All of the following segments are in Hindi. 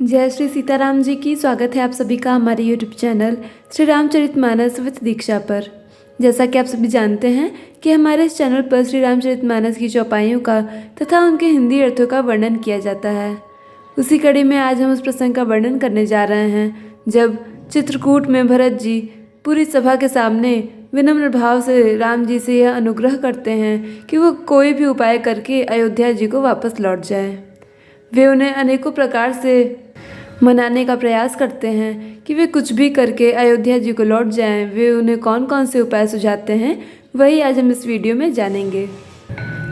जय श्री सीताराम जी की। स्वागत है आप सभी का हमारे YouTube channel Shri Ramcharitmanas with Diksha पर। जैसा कि आप सभी जानते हैं कि हमारे इस चैनल पर श्री रामचरितमानस की चौपाइयों का तथा उनके हिंदी अर्थों का वर्णन किया जाता है। उसी कड़ी में आज हम उस प्रसंग का वर्णन करने जा रहे हैं जब चित्रकूट में भरत जी पूरी सभा के सामने विनम्र भाव से राम जी से यह अनुग्रह करते हैं कि वो कोई भी उपाय करके अयोध्या जी को वापस लौट जाए। वे उन्हें अनेकों प्रकार से मनाने का प्रयास करते हैं कि वे कुछ भी करके अयोध्या जी को लौट जाएं। वे उन्हें कौन कौन से उपाय सुझाते हैं वही आज हम इस वीडियो में जानेंगे।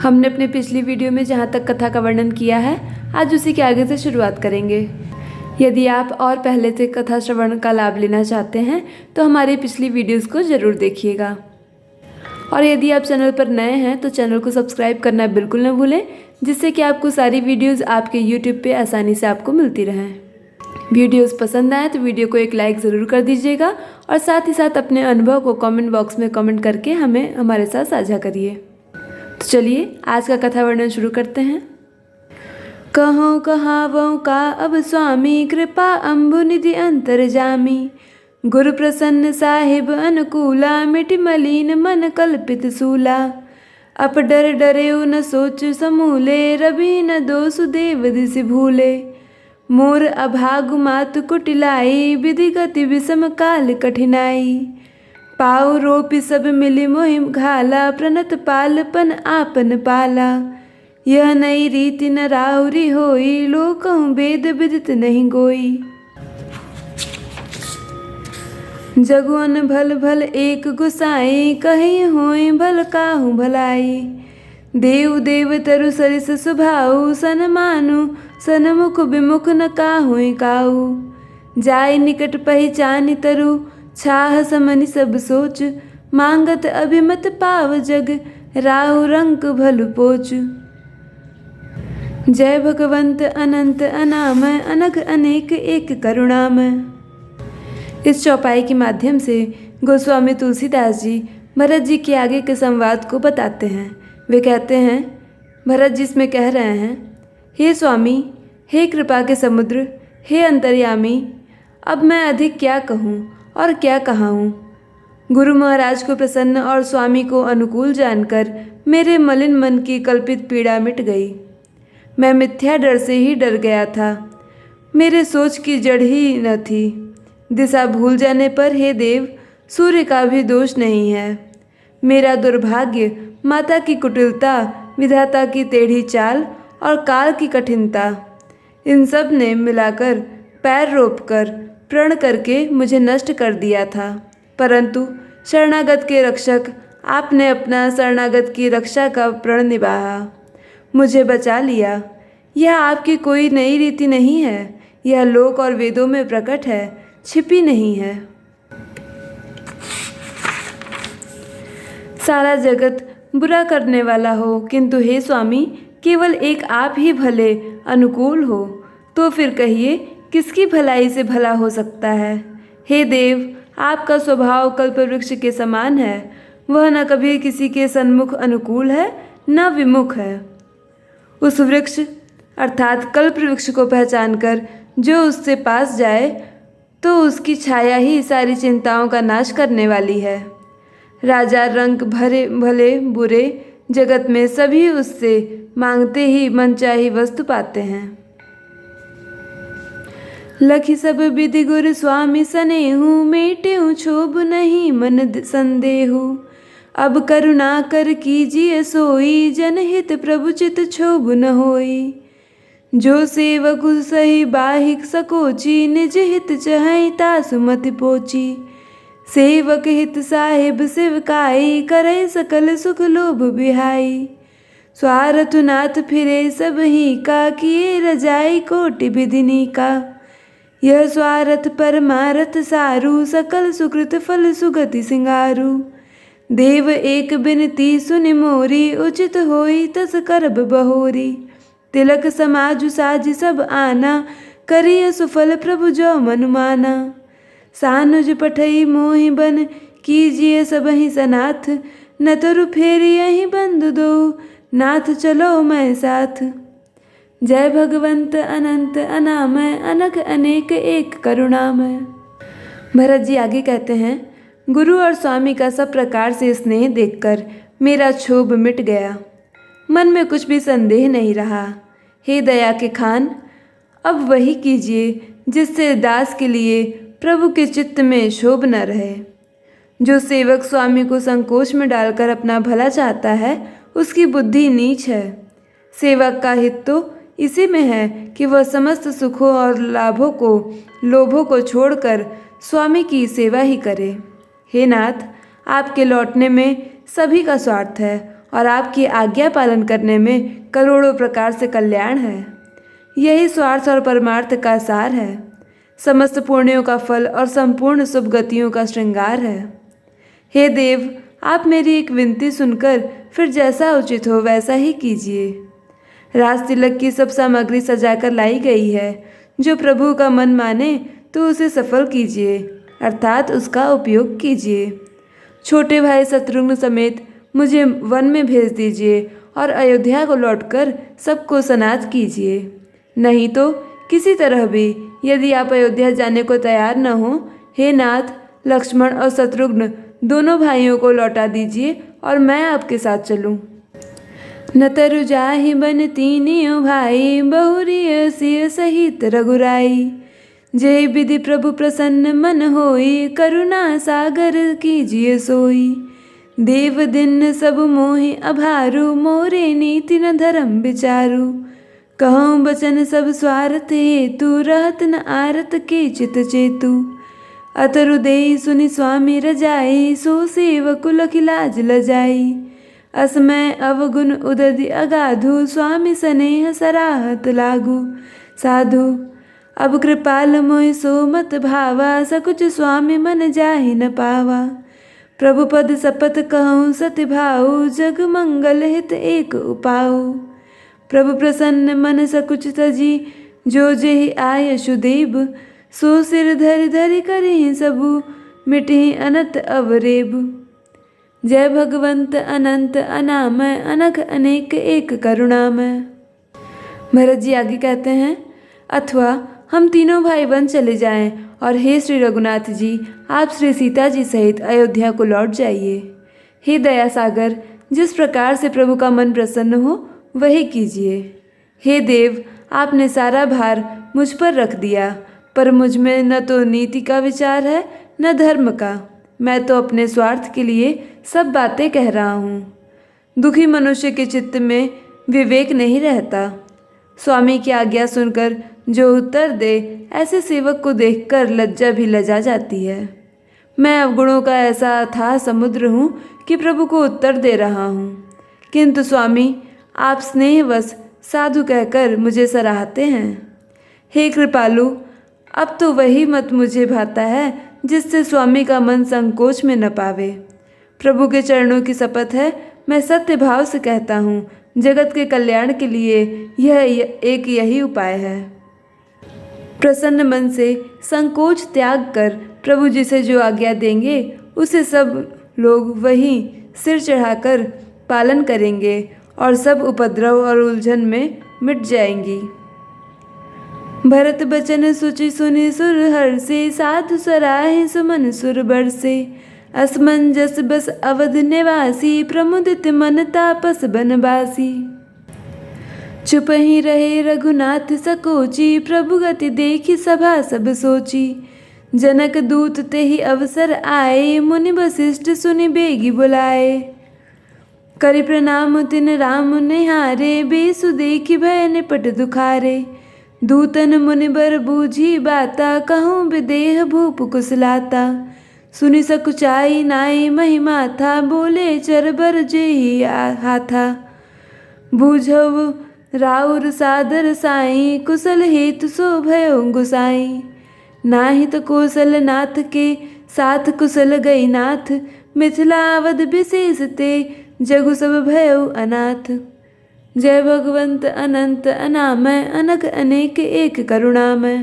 हमने अपनी पिछली वीडियो में जहाँ तक कथा का वर्णन किया है आज उसी के आगे से शुरुआत करेंगे। यदि आप और पहले से कथा श्रवण का लाभ लेना चाहते हैं तो हमारी पिछली वीडियोज़ को ज़रूर देखिएगा। और यदि आप चैनल पर नए हैं तो चैनल को सब्सक्राइब करना बिल्कुल न भूलें, जिससे कि आपको सारी वीडियोज़ आपके यूट्यूब पे आसानी से आपको मिलती रहें। वीडियोज़ पसंद आए तो वीडियो को एक लाइक ज़रूर कर दीजिएगा और साथ ही साथ अपने अनुभव को कमेंट बॉक्स में कमेंट करके हमें हमारे साथ साझा करिए। तो चलिए आज का कथा वर्णन शुरू करते हैं। कहूँ कहावों का अब स्वामी, कृपा अम्बु निधि अंतर जामी। गुरु प्रसन्न साहिब अनुकूला, मिटि मलिन मन कल्पित सूला। अप डर डरे न सोच समूले, रवि न दोषु देव दिसि भूले। मोर अभागु मातु कुटिलाई, विधि गति विषम काल कठिनाई। पाउ रोपि सब मिलि मोहि घाला, प्रणत पालपन आपन पाला। यह नई रीति न राउरी होई, लोकहु वेद विदित नहीं गोई। जगुअन भल भल एक गुसाई, कहीं होई भल काहू भलाई। देव देव तरु सरिस सुभाऊ, सन मानु सनमुख विमुख न काहुई काऊ। जाय निकट पहचानि तरु, छाह समनि सब सोच। मांगत अभिमत पाव जग, राहु रंक भलु पोच। जय भगवंत अनंत अनामय, अनघ अनेक एक करुणामय। इस चौपाई के माध्यम से गोस्वामी तुलसीदास जी भरत जी के आगे के संवाद को बताते हैं। वे कहते हैं, भरत जी इसमें कह रहे हैं, हे स्वामी, हे कृपा के समुद्र, हे अंतर्यामी, अब मैं अधिक क्या कहूँ और क्या कहाऊँ। गुरु महाराज को प्रसन्न और स्वामी को अनुकूल जानकर मेरे मलिन मन की कल्पित पीड़ा मिट गई। मैं मिथ्या डर से ही डर गया था, मेरे सोच की जड़ ही न थी। दिशा भूल जाने पर हे देव, सूर्य का भी दोष नहीं है। मेरा दुर्भाग्य, माता की कुटिलता, विधाता की टेढ़ी चाल और काल की कठिनता, इन सब ने मिलाकर पैर रोपकर प्रण करके मुझे नष्ट कर दिया था। परंतु शरणागत के रक्षक आपने अपना शरणागत की रक्षा का प्रण निभाया, मुझे बचा लिया। यह आपकी कोई नई रीति नहीं है, यह लोक और वेदों में प्रकट है, छिपी नहीं है। सारा जगत बुरा करने वाला हो, किंतु हे स्वामी, केवल एक आप ही भले अनुकूल हो, तो फिर कहिए किसकी भलाई से भला हो सकता है। हे देव, आपका स्वभाव कल्पवृक्ष के समान है, वह न कभी किसी के सन्मुख अनुकूल है न विमुख है। उस वृक्ष अर्थात कल्प वृक्ष को पहचान कर जो उससे पास जाए तो उसकी छाया ही सारी चिंताओं का नाश करने वाली है। राजा रंक भरे भले बुरे जगत में सभी उससे मांगते ही मनचाही वस्तु पाते हैं। लखि सब विधि गुरु स्वामी सनेहु, मेटेहु क्षोभ नहीं मन संदेहु। अब करुणा कर कीजिए सोई, जनहित प्रभु चित क्षोभ न होई। जो सेवक सही बाहिक सकोची, निज हित चहै तासु मति पोची। सेवक हित साहिब सेवकाई, करे सकल सुख लोभ बिहाई। स्वार्थ नाथ फिरे सब ही का, किए रजाई कोटि विधिनी का। यह स्वार्थ परमारथ सारू, सकल सुकृत फल सुगति सिंगारू। देव एक बिनती सुनि मोरी, उचित होई तस करब बहोरी। तिलक समाजु साज सब आना, करिय सुफल प्रभु जो मनु माना। सानुज पठई मोहि बन, कीजिए सबहि सनाथ। न तरु फेरी यही बंधु दो, नाथ चलो मैं साथ। जय भगवंत अनंत अनामय अनघ अनेक एक करुणामय। भरत जी आगे कहते हैं, गुरु और स्वामी का सब प्रकार से स्नेह देखकर मेरा क्षोभ मिट गया। मन में कुछ भी संदेह नहीं रहा। हे दया के खान, अब वही कीजिए जिससे दास के लिए प्रभु के चित्त में क्षोभ न रहे। जो सेवक स्वामी को संकोच में डालकर अपना भला चाहता है, उसकी बुद्धि नीच है। सेवक का हित तो इसी में है कि वह समस्त सुखों और लोभों को छोड़कर स्वामी की सेवा ही करे। हे नाथ, आपके लौटने में सभी का स्वार्थ है और आपकी आज्ञा पालन करने में करोड़ों प्रकार से कल्याण है। यही स्वार्थ और परमार्थ का सार है, समस्त पुण्यों का फल और संपूर्ण शुभ गतियों का श्रृंगार है। हे देव, आप मेरी एक विनती सुनकर फिर जैसा उचित हो वैसा ही कीजिए। राज तिलक की सब सामग्री सजाकर लाई गई है। जो प्रभु का मन माने तो उसे सफल कीजिए, अर्थात उसका उपयोग कीजिए। छोटे भाई शत्रुघ्न समेत मुझे वन में भेज दीजिए और अयोध्या को लौटकर सबको सनाथ कीजिए। नहीं तो किसी तरह भी यदि आप अयोध्या जाने को तैयार न हो, हे नाथ, लक्ष्मण और शत्रुघ्न दोनों भाइयों को लौटा दीजिए और मैं आपके साथ चलूं। न तरु जाहि बन तीनियों भाई, बहुरिय सिय सहित रघुराई। जय विधि प्रभु प्रसन्न मन होई, करुणा सागर कीजिए सोई। देव दिन सब मोहि अभारू, मोरे नीति न धर्म विचारू। कहूँ बचन सब स्वार्थ हेतु, रहत न आरत के चित चेतु। अतरु देहि सुनि स्वामी रजाई, सो सेवक लखि लाज लजाई। असमय अवगुण उदधि अगाधु, स्वामी स्नेह सराहत लागू। साधु अब कृपाल मोहि सो मत भावा, सकुच स्वामी मन जाहि न पावा। प्रभु पद शपथ कहूँ सति भाऊ, जग मंगल हित एक उपाऊ। प्रभु प्रसन्न मन सकुच तजी, जो जेहि आय सुदेव। सो सिर धरि धरि करहि सबु, मिटहि अनत अवरेब। जय भगवंत अनंत अनामय अनघ अनेक एक करुणामय। भरत जी आगे कहते हैं, अथवा हम तीनों भाई वन चले जाएं और हे श्री रघुनाथ जी, आप श्री सीता जी सहित अयोध्या को लौट जाइए। हे दया सागर, जिस प्रकार से प्रभु का मन प्रसन्न हो वही कीजिए। हे देव, आपने सारा भार मुझ पर रख दिया, पर मुझ में न तो नीति का विचार है न धर्म का। मैं तो अपने स्वार्थ के लिए सब बातें कह रहा हूँ। दुखी मनुष्य के चित्त में विवेक नहीं रहता। स्वामी की आज्ञा सुनकर जो उत्तर दे, ऐसे सेवक को देखकर लज्जा भी लजा जाती है। मैं अवगुणों का ऐसा अथाह समुद्र हूँ कि प्रभु को उत्तर दे रहा हूँ, किंतु स्वामी आप स्नेहवश साधु कहकर मुझे सराहते हैं। हे कृपालु, अब तो वही मत मुझे भाता है जिससे स्वामी का मन संकोच में न पावे। प्रभु के चरणों की शपथ है, मैं सत्य भाव से कहता हूँ, जगत के कल्याण के लिए यही उपाय है। प्रसन्न मन से संकोच त्याग कर प्रभु जी से जो आज्ञा देंगे उसे सब लोग वही सिर चढ़ाकर पालन करेंगे और सब उपद्रव और उलझन में मिट जाएंगी। भरत बचन सुचि सुनि सुर हर्षे, साधु सराहे सुमन सुर बरसे। असमंजस बस अवध निवासी, प्रमुदित मन तापस बनवासी। चुप ही रहे रघुनाथ सकोची, प्रभु गति देखी सभा सब सोची। जनक दूत ते ही अवसर आए, मुनि वशिष्ठ सुनि बेगी बुलाए। करि प्रणाम तिन राम निहारे, बेसु देखी भय निपट दुखारे। दूतन मुनि बर बूझी बाता, कहूँ विदेह भूप कुशलाता। सुनि सकुचाई नाई महिमा था, बोले चरबर जेहि हाथा। बूझव राउर सादर साई, कुशल हेतु सो भयो गुसाई। नाहित कौशल नाथ के साथ कुशल गई नाथ, मिथिला अवध विशेष ते जगु सब भयो अनाथ। जय भगवंत अनंत अनामय अनघ अनेक एक करुणामय।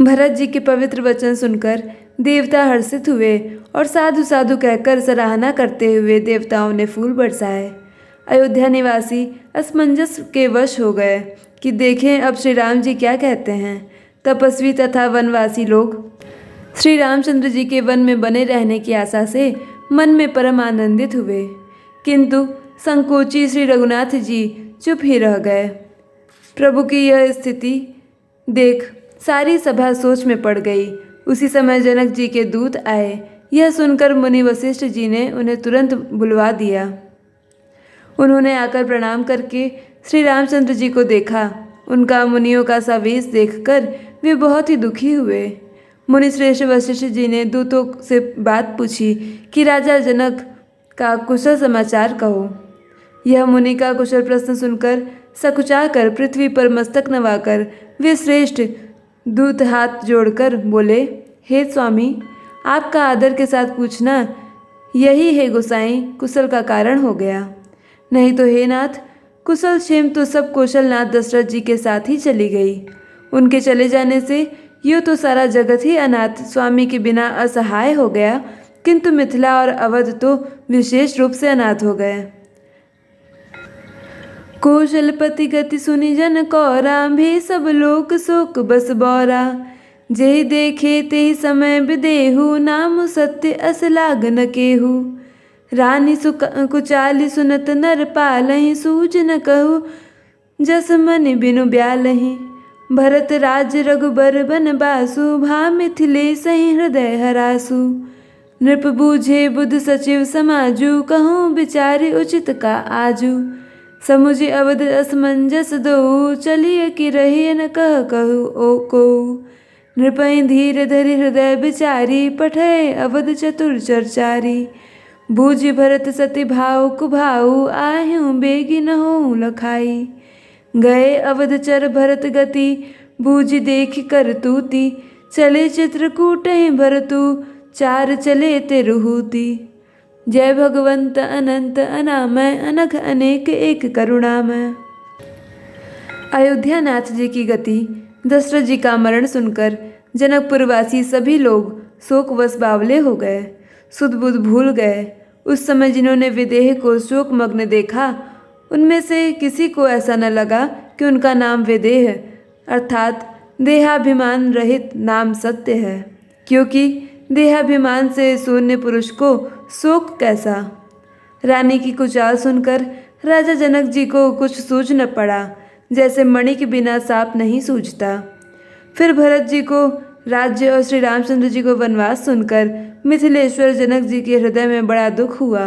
भरत जी के पवित्र वचन सुनकर देवता हर्षित हुए और साधु साधु कहकर सराहना करते हुए देवताओं ने फूल बरसाए। अयोध्या निवासी असमंजस के वश हो गए कि देखें अब श्री राम जी क्या कहते हैं। तपस्वी तथा वनवासी लोग श्री रामचंद्र जी के वन में बने रहने की आशा से मन में परम आनंदित हुए, किंतु संकोची श्री रघुनाथ जी चुप ही रह गए। प्रभु की यह स्थिति देख सारी सभा सोच में पड़ गई। उसी समय जनक जी के दूत आए। यह सुनकर मुनि वशिष्ठ जी ने उन्हें तुरंत बुलवा दिया। उन्होंने आकर प्रणाम करके श्री रामचंद्र जी को देखा। उनका मुनियों का सा वेश देखकर वे बहुत ही दुखी हुए। मुनि श्रेष्ठ वशिष्ठ जी ने दूतों से बात पूछी कि राजा जनक का कुशल समाचार कहो। यह मुनि का कुशल प्रश्न सुनकर सकुचाकर पृथ्वी पर मस्तक नवाकर वे श्रेष्ठ दूत हाथ जोड़कर बोले, हे स्वामी, आपका आदर के साथ पूछना यही है गोसाई कुशल का कारण हो गया। नहीं तो हे नाथ, कुशल क्षेम तो सब कौशलनाथ दशरथ जी के साथ ही चली गई। उनके चले जाने से यूँ तो सारा जगत ही अनाथ स्वामी के बिना असहाय हो गया, किंतु मिथिला और अवध तो विशेष रूप से अनाथ हो गए। कौशलपति गति सुनि जन कौरा, भी सब लोक शोक बस बौरा। जेहि देखे तेहि समय विदेहु, नाम सत्य अस लाग न केहू। रानी कुचाली सुनत नर पालहि, सूझ न कहू जस मन बिनु ब्यालहि। भरत राज रघुबर बनबासु, भा मिथिलेश हृदय हरासु। नृप बूझे बुध सचिव समाजु, कहूँ विचारि उचित का आजू। समुझ अवध असमंजस दो, चलिए कि रहिए न कहू ओ को। नृपहि धीर धरि हृदय विचारी, पठय अवध चतुर चरचारी। बूझ भरत सति भाव कुभाऊ, आहूँ बेगी न हो लखाई। गए अवध चर भरत गति, बूझ देख कर तूती। चले चित्रकूट भरतु, चार चले तिरुहूति। जय भगवंत अनंत अनामय, अनघ अनेक एक करुणामय। अयोध्या नाथ जी की गति, दशरथ जी का मरण सुनकर जनकपुरवासी सभी लोग शोकवश बावले हो गए, सुध बुध भूल गए। उस समय जिन्होंने विदेह को शोकमग्न देखा, उनमें से किसी को ऐसा न लगा कि उनका नाम विदेह अर्थात देहाभिमान रहित नाम सत्य है, क्योंकि देहाभिमान से शून्य पुरुष को शोक कैसा। रानी की कुचाल सुनकर राजा जनक जी को कुछ सूझ न पड़ा, जैसे मणि के बिना सांप नहीं सूझता। फिर भरत जी को राज्य और श्री रामचंद्र जी को वनवास सुनकर मिथिलेश्वर जनक जी के हृदय में बड़ा दुख हुआ।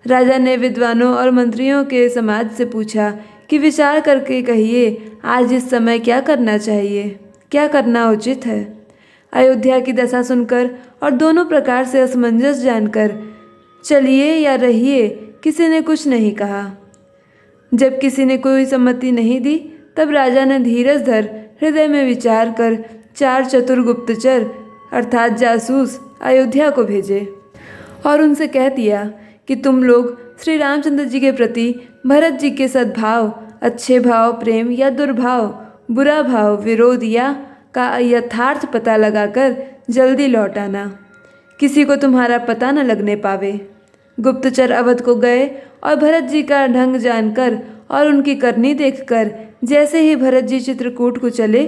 राजा ने विद्वानों और मंत्रियों के समाज से पूछा कि विचार करके कहिए, आज इस समय क्या करना चाहिए, क्या करना उचित है। अयोध्या की दशा सुनकर और दोनों प्रकार से असमंजस जानकर चलिए या रहिए किसी ने कुछ नहीं कहा। जब किसी ने कोई सम्मति नहीं दी, तब राजा ने धीरज धर हृदय में विचार कर 4 चतुर गुप्तचर अर्थात जासूस अयोध्या को भेजे और उनसे कह दिया कि तुम लोग श्री रामचंद्र जी के प्रति भरत जी के सद्भाव, अच्छे भाव, प्रेम या दुर्भाव, बुरा भाव, विरोध या का यथार्थ पता लगाकर जल्दी लौट आना, किसी को तुम्हारा पता न लगने पावे। गुप्तचर अवध को गए और भरत जी का ढंग जानकर और उनकी करनी देखकर जैसे ही भरत जी चित्रकूट को चले,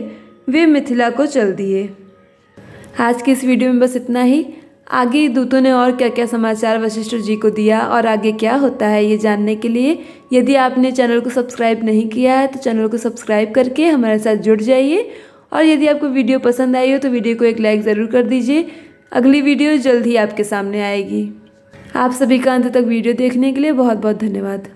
वे मिथिला को चल दिए। आज की इस वीडियो में बस इतना ही। आगे दूतों ने और क्या क्या समाचार वशिष्ठ जी को दिया और आगे क्या होता है ये जानने के लिए यदि आपने चैनल को सब्सक्राइब नहीं किया है तो चैनल को सब्सक्राइब करके हमारे साथ जुड़ जाइए। और यदि आपको वीडियो पसंद आई हो तो वीडियो को एक लाइक ज़रूर कर दीजिए। अगली वीडियो जल्द ही आपके सामने आएगी। आप सभी का अंत तक वीडियो देखने के लिए बहुत बहुत धन्यवाद।